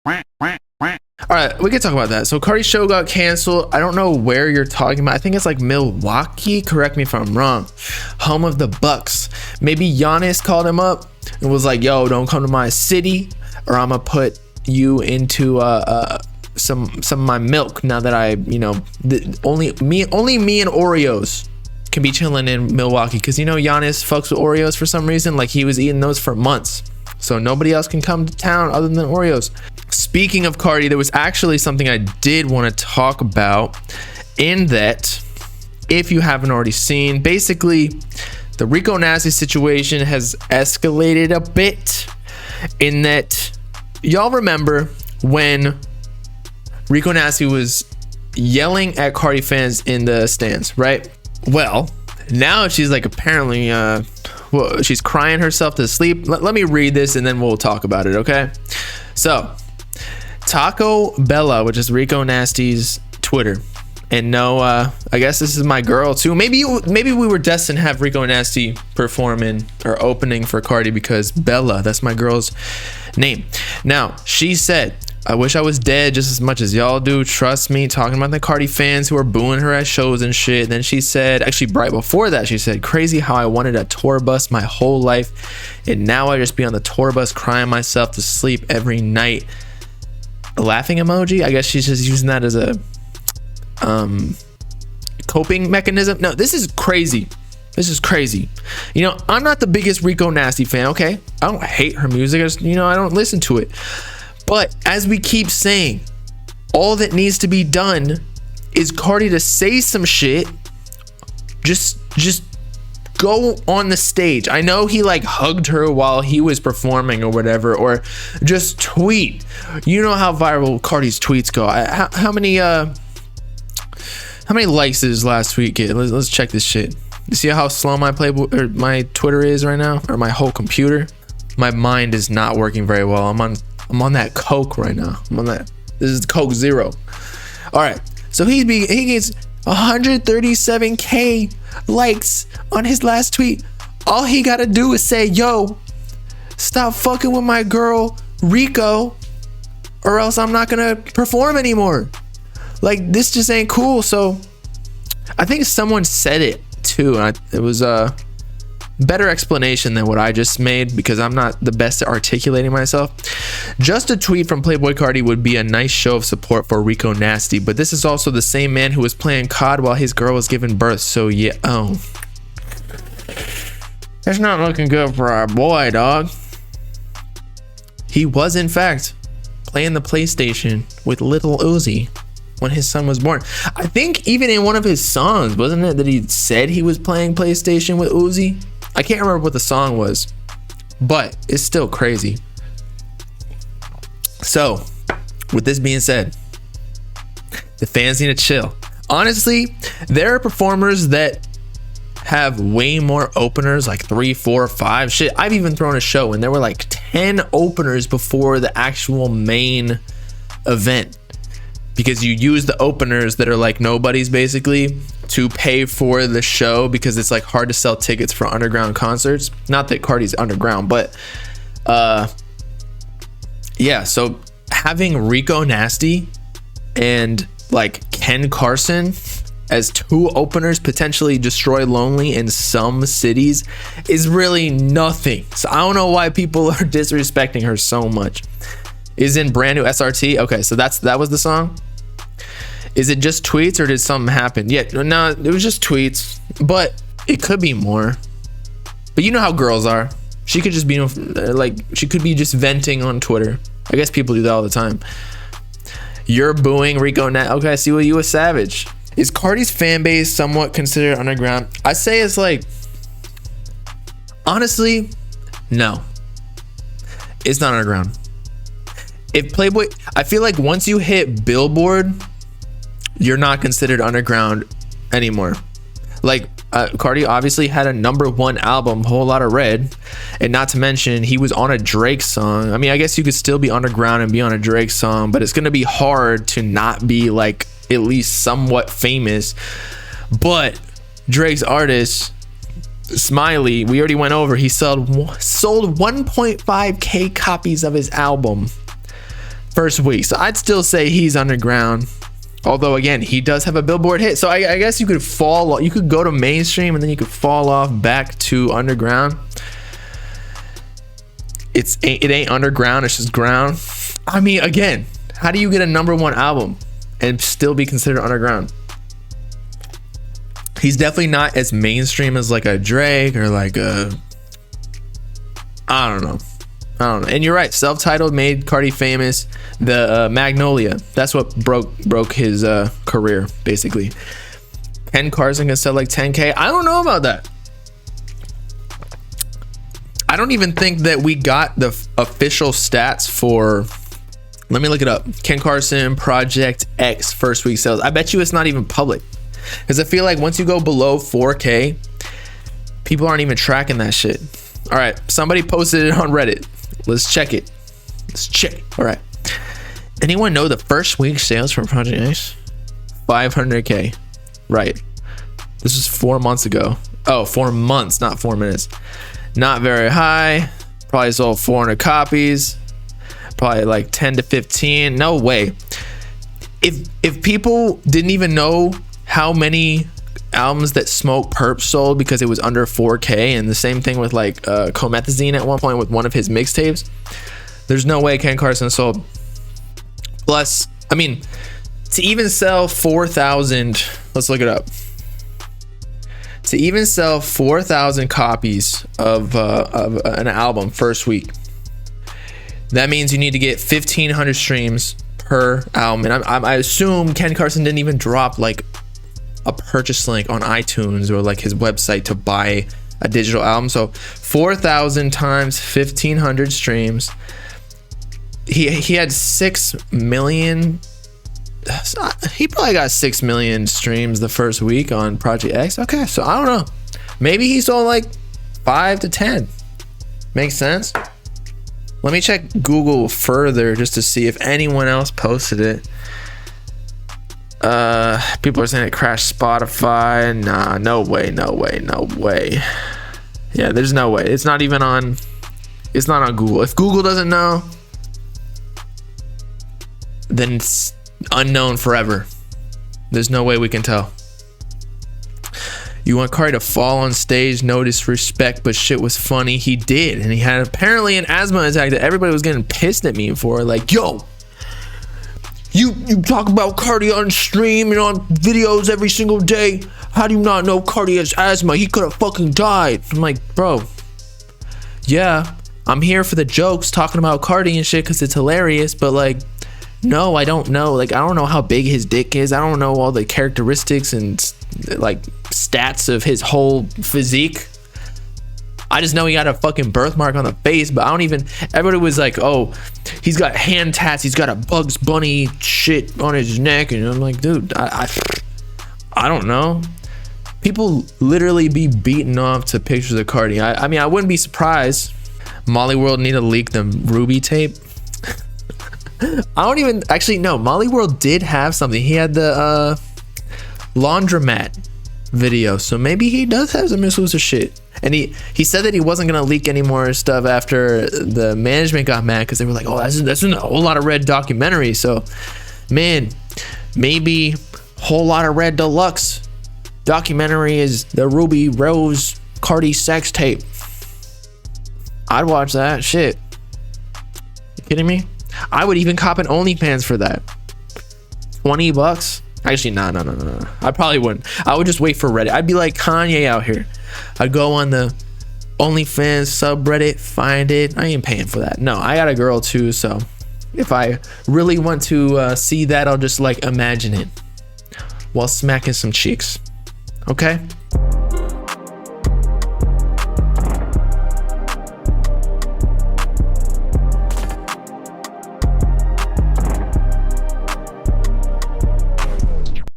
All right, we can talk about that. So Carti's show got canceled. I don't know where you're talking about. I think it's like Milwaukee. Correct me if I'm wrong. Home of the Bucks. Maybe Giannis called him up and was like, "Yo, don't come to my city, or I'm gonna put you into some of my milk." Now that I, only me and Oreos can be chilling in Milwaukee, because Giannis fucks with Oreos for some reason. Like, he was eating those for months. So nobody else can come to town other than Oreos. Speaking of Carti, there was actually something I did want to talk about, in that, if you haven't already seen, basically the Rico Nasty situation has escalated a bit, in that y'all remember when Rico Nasty was yelling at Carti fans in the stands, right? Well, now she's like apparently she's crying herself to sleep. Let me read this and then we'll talk about it, okay? So Taco Bella, which is Rico Nasty's Twitter, and no, I guess this is my girl too. Maybe we were destined to have Rico Nasty performing or opening for Carti, because Bella, that's my girl's name. Now, she said, "I wish I was dead just as much as y'all do. Trust me," talking about the Carti fans who are booing her at shows and shit. Then she said, actually right before that, she said, "Crazy how I wanted a tour bus my whole life, and now I just be on the tour bus crying myself to sleep every night." A laughing emoji. I guess she's just using that as a coping mechanism. No, this is crazy. This is crazy. I'm not the biggest Rico Nasty fan, okay? I don't hate her music. I just, I don't listen to it. But as we keep saying, all that needs to be done is Carti to say some shit. Just go on the stage. I know he like hugged her while he was performing or whatever, or just tweet. You know how viral Carti's tweets go. How many likes did his last tweet get? Let's check this shit. You see how slow my Playboi or my Twitter is right now, or my whole computer? My mind is not working very well. I'm on that Coke right now. I'm on that. This is Coke Zero. All right. So he gets 137k likes on his last tweet. All he got to do is say, "Yo, stop fucking with my girl Rico, or else I'm not going to perform anymore." Like, this just ain't cool. So I think someone said it too. And it was a better explanation than what I just made, because I'm not the best at articulating myself. Just a tweet from Playboi Carti would be a nice show of support for Rico Nasty, but this is also the same man who was playing COD while his girl was giving birth. So yeah, it's not looking good for our boy, dog. He was in fact playing the PlayStation with little Uzi when his son was born. I think even in one of his songs, wasn't it that he said he was playing PlayStation with Uzi? I can't remember what the song was, but it's still crazy. So, with this being said, the fans need to chill. Honestly, there are performers that have way more openers, like 3, 4, 5. Shit, I've even thrown a show and there were like 10 openers before the actual main event, because you use the openers that are like nobodies basically to pay for the show, because it's like hard to sell tickets for underground concerts. Not that Carti's underground, but yeah. So having Rico Nasty and like Ken Carson as 2 openers potentially destroy Lonely in some cities is really nothing. So I don't know why people are disrespecting her so much. Is in brand new SRT. Okay, so that was the song. Is it just tweets, or did something happen? Yeah, no, it was just tweets, but it could be more. But you know how girls are. She could just be like, she could be just venting on Twitter. I guess people do that all the time. You're booing Rico now. Okay, I see what you a savage. Is Carti's fan base somewhat considered underground? I say it's like, honestly, no. It's not underground. If Playboi, I feel like once you hit Billboard, you're not considered underground anymore. Like Carti obviously had a #1 album, Whole Lotta Red, and not to mention he was on a Drake song. I mean, I guess you could still be underground and be on a Drake song, but it's gonna be hard to not be like at least somewhat famous. But Drake's artist Smiley, we already went over, he sold 1.5k copies of his album. first week. So I'd still say he's underground. Although again, he does have a Billboard hit. So I guess you could go to mainstream and then you could fall off back to underground. It ain't underground, it's just ground. I mean, again, how do you get a #1 album and still be considered underground? He's definitely not as mainstream as like a Drake or like a, I don't know. And you're right, self-titled made Carti famous. The Magnolia, that's what broke his career basically. Ken Carson can sell like 10K. I don't know about that. I don't even think that we got the official stats for, let me look it up. Ken Carson Project X first week sales. I bet you it's not even public, because I feel like once you go below 4K, people aren't even tracking that shit. All right, somebody posted it on Reddit. Let's check it. All right. Anyone know the first week sales from Project X? 500K. Right. This was 4 months ago. Oh, 4 months, not 4 minutes. Not very high. Probably sold 400 copies. Probably like 10 to 15. No way. If people didn't even know how many albums that Smoke Perp sold because it was under 4K, and the same thing with like Comethazine at one point with one of his mixtapes, there's no way Ken Carson sold. Plus, I mean, to even sell 4,000, let's look it up. To even sell 4,000 copies of an album first week, that means you need to get 1,500 streams per album. And I assume Ken Carson didn't even drop like a purchase link on iTunes or like his website to buy a digital album. So 4,000 times 1,500 streams. He had 6 million. He probably got 6 million streams the first week on Project X. Okay, so I don't know. Maybe he sold like 5 to 10. Makes sense. Let me check Google further just to see if anyone else posted it. People are saying it crashed Spotify. Nah, no way. Yeah, there's no way. It's not on Google. If Google doesn't know, then it's unknown forever. There's no way we can tell. You want Carti to fall on stage, no disrespect, but shit was funny. He did, and he had apparently an asthma attack that everybody was getting pissed at me for. Like, yo, you talk about Carti on stream and on videos every single day. How do you not know Carti has asthma? He could have fucking died. I'm like, bro, yeah, I'm here for the jokes talking about Carti and shit because it's hilarious, but like, no, I don't know. Like, I don't know how big his dick is. I don't know all the characteristics and like stats of his whole physique. I just know he got a fucking birthmark on the face, but I don't even, everybody was like, oh, he's got hand tats, he's got a Bugs Bunny shit on his neck, and I'm like, dude, I don't know. People literally be beating off to pictures of Carti. I mean, I wouldn't be surprised. Molly World need to leak the Ruby tape. I don't even, actually, no, Molly World did have something. He had the laundromat video, so maybe he does have some exclusive shit. And he said that he wasn't gonna leak any more stuff after the management got mad because they were like, oh, that's a whole lot of Red documentary. So man, maybe Whole Lot of Red Deluxe documentary is the Ruby Rose Carti sex tape. I'd watch that shit. You kidding me? I would even cop an OnlyFans for that. $20. Actually, no. I probably wouldn't. I would just wait for Reddit. I'd be like Kanye out here. I'd go on the OnlyFans subreddit, find it. I ain't paying for that. No, I got a girl too, so if I really want to see that, I'll just like imagine it while smacking some cheeks. Okay?